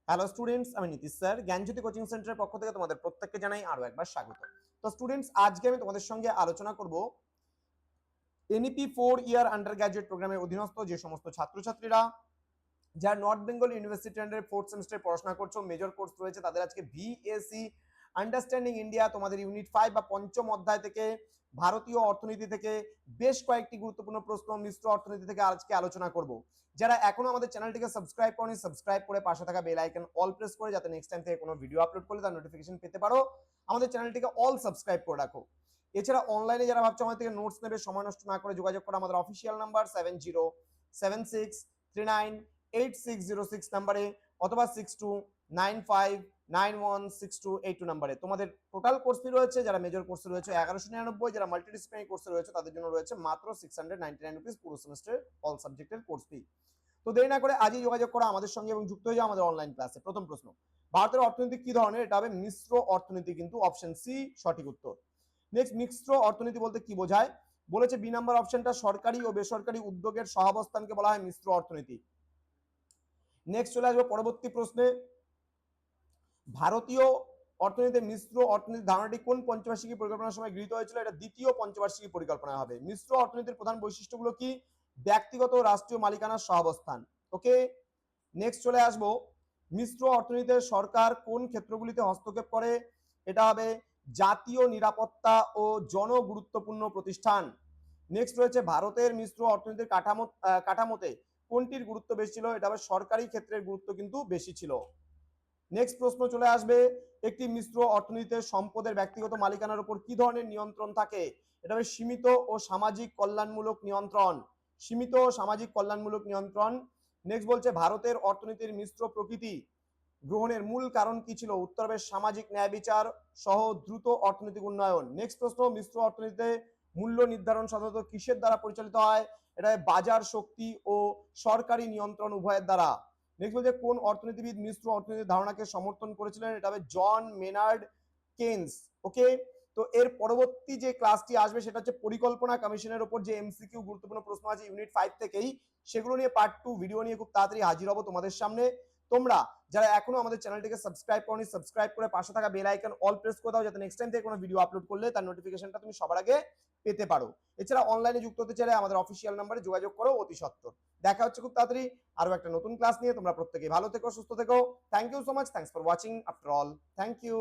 Hello students, আমি Nitish sir জ্ঞানজ্যোতি coaching সেন্টারের পক্ষ থেকে তোমাদের প্রত্যেককে জানাই আরো একবার স্বাগত। তো স্টুডেন্টস, আজকে আমি তোমাদের সঙ্গে আলোচনা করব এনইপি 4 ইয়ার আন্ডার গ্র্যাজুয়েট প্রোগ্রামের অধীনস্থ যে সমস্ত ছাত্রছাত্রীরা যারা নর্থ বেঙ্গল ইউনিভার্সিটি আন্ডারে 4th সেমিস্টারে পড়াশোনা করছো, মেজর কোর্স রয়েছে, তাদের আজকে ভিএসি আন্ডারস্ট্যান্ডিং ইন্ডিয়া তোমাদের ইউনিট 5 বা পঞ্চম অধ্যায় থেকে ভারতীয় অর্থনীতি থেকে বেশ কয়েকটি গুরুত্বপূর্ণ প্রশ্ন মিশ্র অর্থনীতি থেকে আজকে আলোচনা করব। যারা এখনো আমাদের চ্যানেলটিকে সাবস্ক্রাইব করনি, সাবস্ক্রাইব করে পাশে থাকা বেল আইকন অল প্রেস করে যাতে নেক্সট টাইম থেকে কোনো ভিডিও আপলোড করলে তার নোটিফিকেশন পেতে পারো। আমাদের চ্যানেলটিকে অল সাবস্ক্রাইব করে রাখো। এছাড়া অনলাইনে যারা ভাবছো আমাদের থেকে নোটস নেবে, সময় নষ্ট না করে যোগাযোগ করো আমাদের অফিসিয়াল নাম্বার 7076398606 নাম্বারে অথবা 6295916282 নাম্বারে। তোমাদের টোটাল কোর্স ফি রয়েছে, যারা মেজর কোর্সে রয়েছে 1199, যারা মাল্টিডিসিপ্লিনারি কোর্সে রয়েছে তাদের জন্য রয়েছে মাত্র 699 রুপিস পুরো সেমিস্টার অল সাবজেক্টের কোর্স ফি। তো দেরি না করে আজই যোগাযোগ করো আমাদের সঙ্গে এবং যুক্ত হয়ে যাও আমাদের অনলাইন ক্লাসে। প্রথম প্রশ্ন, ভারতের অর্থনীতি কি ধরনের? এটা হবে মিশ্র অর্থনীতি, কিন্তু অপশন সি সঠিক উত্তর। নেক্সট, মিশ্র অর্থনীতি বলতে কি বোঝায়? বলেছে বি নাম্বার অপশনটা, সরকারি ও বেসরকারি উদ্যোগের সহাবস্থানকে বলা হয় মিশ্র অর্থনীতি। নেক্সট চলে আসবো পরবর্তী প্রশ্নে, ভারতীয় অর্থনীতিতে মিশ্র অর্থনীতির ধারণাটি কোন পঞ্চবার্ষিকী পরিকল্পনার সময় গৃহীত হয়েছিল? এটা দ্বিতীয় পঞ্চবার্ষিকী পরিকল্পনা হবে। মিশ্র অর্থনীতির প্রধান বৈশিষ্ট্যগুলো কি? ব্যক্তিগত রাষ্ট্রীয় মালিকানার সহাবস্থান। ওকে, নেক্সট চলে আসবো, মিশ্র অর্থনীতিতে সরকার কোন ক্ষেত্রগুলিতে হস্তক্ষেপ করে? এটা হবে জাতীয় নিরাপত্তা ও জনগুরুত্বপূর্ণ প্রতিষ্ঠান। নেক্সট রয়েছে ভারতের মিশ্র অর্থনীতির কাঠামোতে কোনটির গুরুত্ব বেশি ছিল? এটা হবে সরকারি ক্ষেত্রের গুরুত্ব কিন্তু বেশি ছিল। নেক্সট প্রশ্ন চলে আসবে, একটি মিশ্র অর্থনীতিতে সম্পদের ব্যক্তিগত মালিকানার উপর কি ধরনের নিয়ন্ত্রণ থাকে? এটা হবে সীমিত ও সামাজিক কল্যাণমূলক নিয়ন্ত্রণ। সীমিত ও সামাজিক কল্যাণমূলক নিয়ন্ত্রণ। নেক্সট বলছে ভারতের অর্থনীতির মিশ্র প্রকৃতি গ্রহণের মূল কারণ কি ছিল? উত্তর হবে সামাজিক ন্যায় বিচার সহ দ্রুত অর্থনৈতিক উন্নয়ন। নেক্সট প্রশ্ন, মিশ্র অর্থনীতিতে মূল্য নির্ধারণ সাধারণত কিসের দ্বারা পরিচালিত হয়? এটা বাজার শক্তি ও সরকারি নিয়ন্ত্রণ উভয়ের দ্বারা। নেক্সট বলছে কোন অর্থনীতিবিদ মিশ্র অর্থনীতির ধারণাকে সমর্থন করেছিলেন? এটা হবে জন মেনার্ড কেন্স। ওকে, তো এর পরবর্তী যে ক্লাসটি আসবে সেটা হচ্ছে পরিকল্পনা কমিশনের উপর যে এমসিকিউ গুরুত্বপূর্ণ প্রশ্ন আছে ইউনিট 5 থেকেই, সেগুলো নিয়ে পার্ট 2 ভিডিও নিয়ে খুব তাড়াতাড়ি হাজির হব তোমাদের সামনে। তোমরা যারা এখনো আমাদের চ্যানেলটিকে সাবস্ক্রাইব করনি, সাবস্ক্রাইব করে পাশে থাকা বেল আইকন অল প্রেস করে দাও যাতে নেক্সট টাইম থেকে কোনো ভিডিও আপলোড করলে তার নোটিফিকেশনটা তুমি সবার আগে পেতে পারো। এছাড়া অনলাইনে যুক্ত হতে চাইলে আমাদের অফিসিয়াল নাম্বারে যোগাযোগ করো অতি সত্বর। দেখা হচ্ছে খুব তাড়াতাড়ি আরো একটা নতুন ক্লাস নিয়ে। তোমরা প্রত্যেকেই ভালো থেকো, সুস্থ থেকো। Thank you so much, thanks for watching after all, thank you.